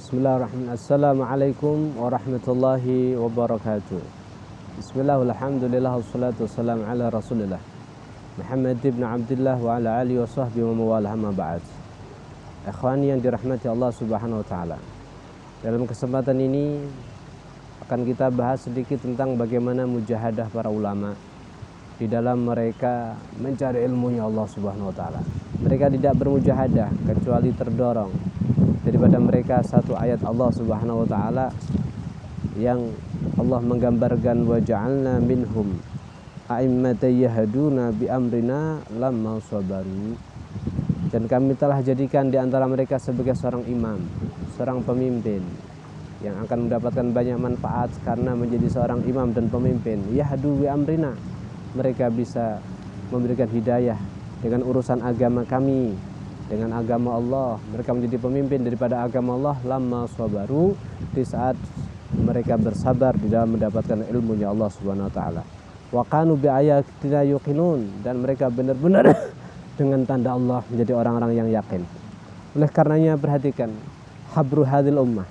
Bismillahirrahmanirrahim. Assalamualaikum warahmatullahi wabarakatuh. Bismillah, alhamdulillah, wassalatu wassalamu ala rasulillah Muhammad ibn Abdullah wa ala alihi wa sahbihi wa mawalah, amma ba'd. Ikhwani yang dirahmati Allah subhanahu wa ta'ala, dalam kesempatan ini akan kita bahas sedikit tentang bagaimana mujahadah para ulama di dalam mereka mencari ilmunya Allah subhanahu wa ta'ala. Mereka tidak bermujahadah kecuali terdorong daripada mereka satu ayat Allah subhanahu wa ta'ala yang Allah menggambarkan wa ja'alna minhum a'immatan yahduna bi amrina lamma sabaru, dan kami telah jadikan di antara mereka sebagai seorang imam, seorang pemimpin yang akan mendapatkan banyak manfaat karena menjadi seorang imam dan pemimpin. Yahdu bi amrina, mereka bisa memberikan hidayah dengan urusan agama kami, dengan agama Allah. Mereka menjadi pemimpin daripada agama Allah lamma sabaru, di saat mereka bersabar di dalam mendapatkan ilmunya Allah subhanahu wa ta'ala. Wa kanu bi ayatina yuqinun, dan mereka benar-benar dengan tanda Allah menjadi orang-orang yang yakin. Oleh karenanya perhatikan habru hadil ummah,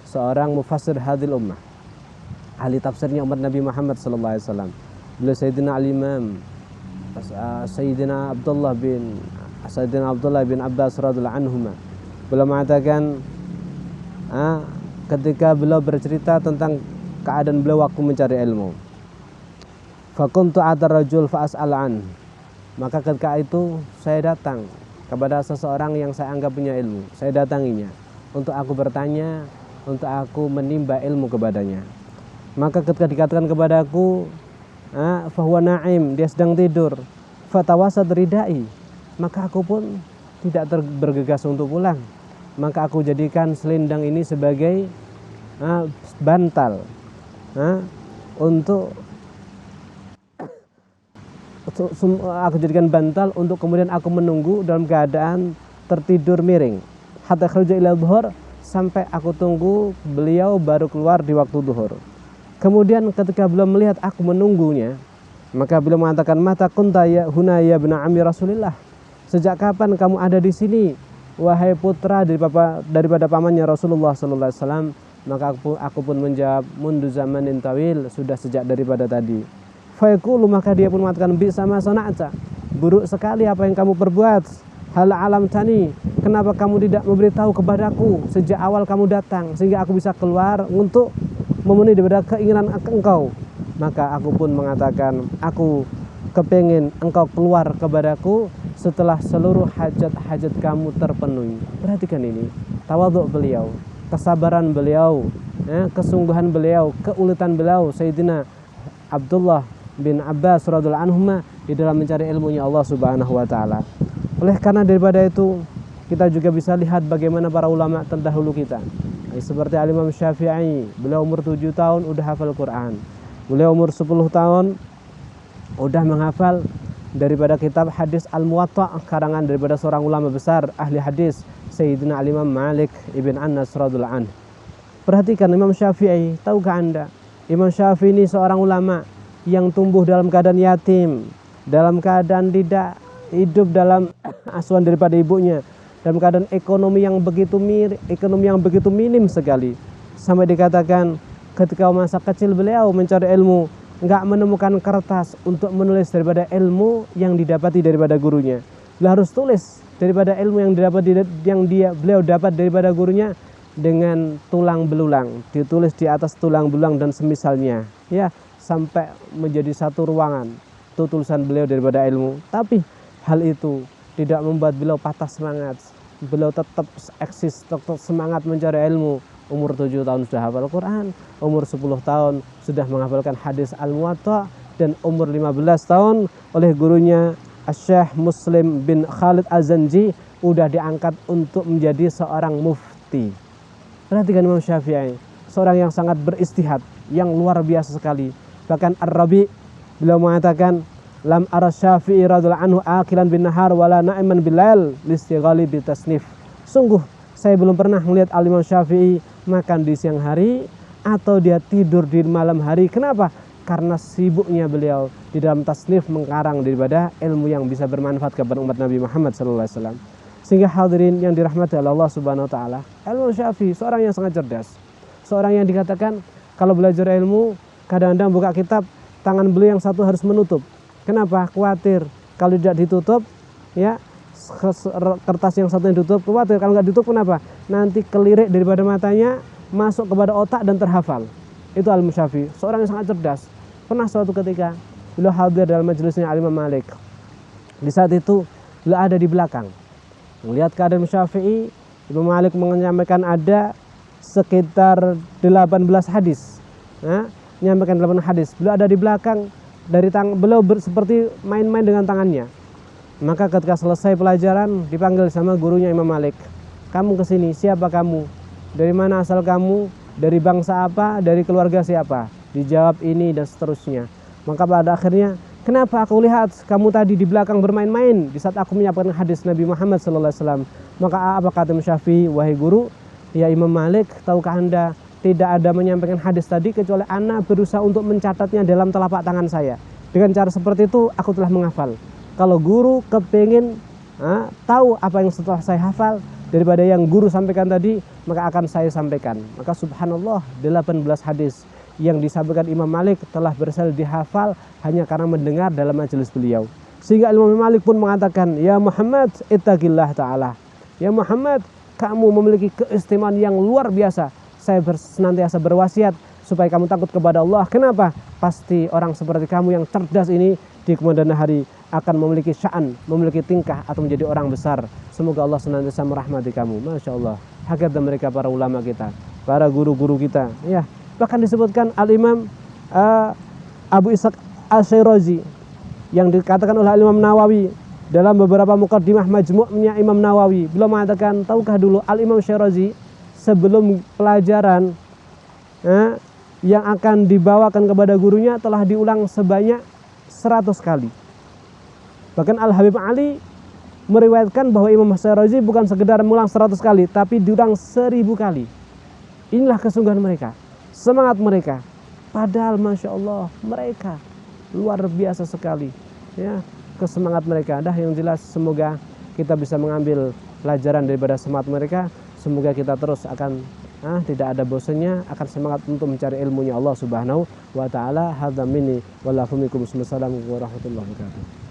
seorang mufassir hadil ummah, ahli tafsirnya umat Nabi Muhammad sallallahu alaihi wasallam, beliau Sayyidina al-Imam Sayyidina Abdullah bin Abbas radhiyallahu anhuma, beliau mengatakan ketika beliau bercerita tentang keadaan beliau waktu mencari ilmu, fakuntu atar rajul fa'as'al an, maka ketika itu saya datang kepada seseorang yang saya anggap punya ilmu, saya datanginya untuk aku bertanya, untuk aku menimba ilmu kepadanya. Maka ketika dikatakan kepadaku fahuwa na'im, dia sedang tidur, fatawasad ridai, maka aku pun tidak bergegas untuk pulang. Maka aku jadikan selendang ini sebagai bantal untuk aku jadikan bantal untuk kemudian aku menunggu dalam keadaan tertidur miring. Hatta kharaja ila dhuhur, sampai aku tunggu beliau baru keluar di waktu duhur. Kemudian ketika beliau melihat aku menunggunya, maka beliau mengatakan, mata kunta ya huna ya ibn ammi Rasulillah, sejak kapan kamu ada di sini wahai putra daripada pamannya Rasulullah sallallahu alaihi wasallam? Maka aku pun menjawab, mundu zamanin tawil, sudah sejak daripada tadi. Fayaqulu, maka dia pun mengatakan, bi sama sana'ta, buruk sekali apa yang kamu perbuat. Hal alam tani, kenapa kamu tidak memberitahu kepadaku sejak awal kamu datang sehingga aku bisa keluar untuk memenuhi daripada keinginan engkau. Maka aku pun mengatakan, aku kepingin engkau keluar kepadaku setelah seluruh hajat-hajat kamu terpenuhi. Perhatikan ini, tawadhu beliau, kesabaran beliau, kesungguhan beliau, keuletan beliau Sayyidina Abdullah bin Abbas radhiyallahu anhuma di dalam mencari ilmunya Allah subhanahu wa ta'ala. Oleh karena daripada itu, kita juga bisa lihat bagaimana para ulama terdahulu kita, seperti Al-Imam Syafi'i, beliau umur 7 tahun udah hafal Quran. Beliau umur 10 tahun udah menghafal daripada kitab hadis Al-Muwatta, karangan daripada seorang ulama besar ahli hadis Sayyidina Al-Imam Malik ibn Anas radhiyallahu anhu. Perhatikan Imam Syafi'i, tahukah Anda, Imam Syafi'i ini seorang ulama yang tumbuh dalam keadaan yatim, dalam keadaan tidak hidup dalam asuhan daripada ibunya, dalam keadaan ekonomi yang begitu minim sekali, sampai dikatakan ketika masa kecil beliau mencari ilmu enggak menemukan kertas untuk menulis daripada ilmu yang didapati daripada gurunya. Beliau harus tulis daripada ilmu yang beliau dapat daripada gurunya dengan tulang belulang, ditulis di atas tulang belulang dan semisalnya, ya, sampai menjadi satu ruangan itu tulisan beliau daripada ilmu. Tapi hal itu tidak membuat beliau patah semangat. Beliau tetap eksis, tetap semangat mencari ilmu. Umur 7 tahun sudah hafal Quran, umur 10 tahun sudah menghafalkan hadis Al-Muwatta, dan umur 15 tahun oleh gurunya Syekh Muslim bin Khalid Az-Zanji udah diangkat untuk menjadi seorang mufti. Perhatikan Imam Syafi'i, seorang yang sangat beristihad, yang luar biasa sekali. Bahkan Ar-Rabi beliau mengatakan, lam ara Syafi'i radhiyallahu anhu akilan bin nahar wala na'iman bilail listighali bitasnif. Sungguh saya belum pernah melihat Al-Imam Syafi'i makan di siang hari atau dia tidur di malam hari. Kenapa? Karena sibuknya beliau di dalam tasnif, mengkarang daripada ilmu yang bisa bermanfaat kepada umat Nabi Muhammad sallallahu alaihi wasallam. Sehingga hadirin yang dirahmati oleh Allah Subhanahu wa taala, Imam Syafi'i seorang yang sangat cerdas. Seorang yang dikatakan kalau belajar ilmu kadang-kadang buka kitab tangan beliau yang satu harus menutup. Kenapa? Khawatir kalau tidak ditutup ya kertas yang satu yang ditutup, khawatir kalau nggak ditutup kenapa? Nanti kelirik daripada matanya masuk kepada otak dan terhafal. Itu Imam Syafi'i, seorang yang sangat cerdas. Pernah suatu ketika beliau hadir dalam majelisnya Imam Malik. Di saat itu beliau ada di belakang. Melihat keadaan Syafi'i, Imam Malik menyampaikan ada sekitar 18 hadis. Menyampaikan 18 hadis. Beliau ada di belakang, dari beliau seperti main-main dengan tangannya. Maka ketika selesai pelajaran dipanggil sama gurunya Imam Malik. Kamu kesini, siapa kamu? Dari mana asal kamu? Dari bangsa apa? Dari keluarga siapa? Dijawab ini dan seterusnya. Maka pada akhirnya, kenapa aku lihat kamu tadi di belakang bermain-main di saat aku menyampaikan hadis Nabi Muhammad SAW? Maka apa kata Imam Syafi'i? Wahai guru, ya Imam Malik, tahukah anda tidak ada menyampaikan hadis tadi kecuali ana berusaha untuk mencatatnya dalam telapak tangan saya. Dengan cara seperti itu aku telah menghafal. Kalau guru kepingin tahu apa yang setelah saya hafal daripada yang guru sampaikan tadi, maka akan saya sampaikan. Maka subhanallah 18 hadis yang disampaikan Imam Malik telah berhasil dihafal hanya karena mendengar dalam majelis beliau. Sehingga Imam Malik pun mengatakan, ya Muhammad ittaqillah ta'ala. Ya Muhammad, kamu memiliki keistimewaan yang luar biasa. Saya senantiasa berwasiat supaya kamu takut kepada Allah. Kenapa? Pasti orang seperti kamu yang cerdas ini di kemudian hari akan memiliki sya'an, memiliki tingkah atau menjadi orang besar. Semoga Allah senantiasa merahmati kamu. Masya Allah. Hakikatnya mereka para ulama kita, para guru-guru kita. Ya, bahkan disebutkan Al-Imam Abu Ishaq Asy-Syirazi yang dikatakan oleh Imam Nawawi dalam beberapa muqaddimah majmu'nya Imam Nawawi. Beliau mengatakan, tahukah dulu Al-Imam Syirazi sebelum pelajaran yang akan dibawakan kepada gurunya telah diulang sebanyak 100 kali. Bahkan Al-Habib Ali meriwayatkan bahwa Imam Syirazi bukan sekedar mengulang 100 kali, tapi diulang 1000 kali. Inilah kesungguhan mereka, semangat mereka. Padahal Masya Allah mereka luar biasa sekali ya, kesemangat mereka. Yang jelas semoga kita bisa mengambil pelajaran daripada semangat mereka. Semoga kita terus akan tidak ada bosannya, akan semangat untuk mencari ilmunya Allah Subhanahu wa taala. Hadza minni wa lakum warahmatullahi wabarakatuh.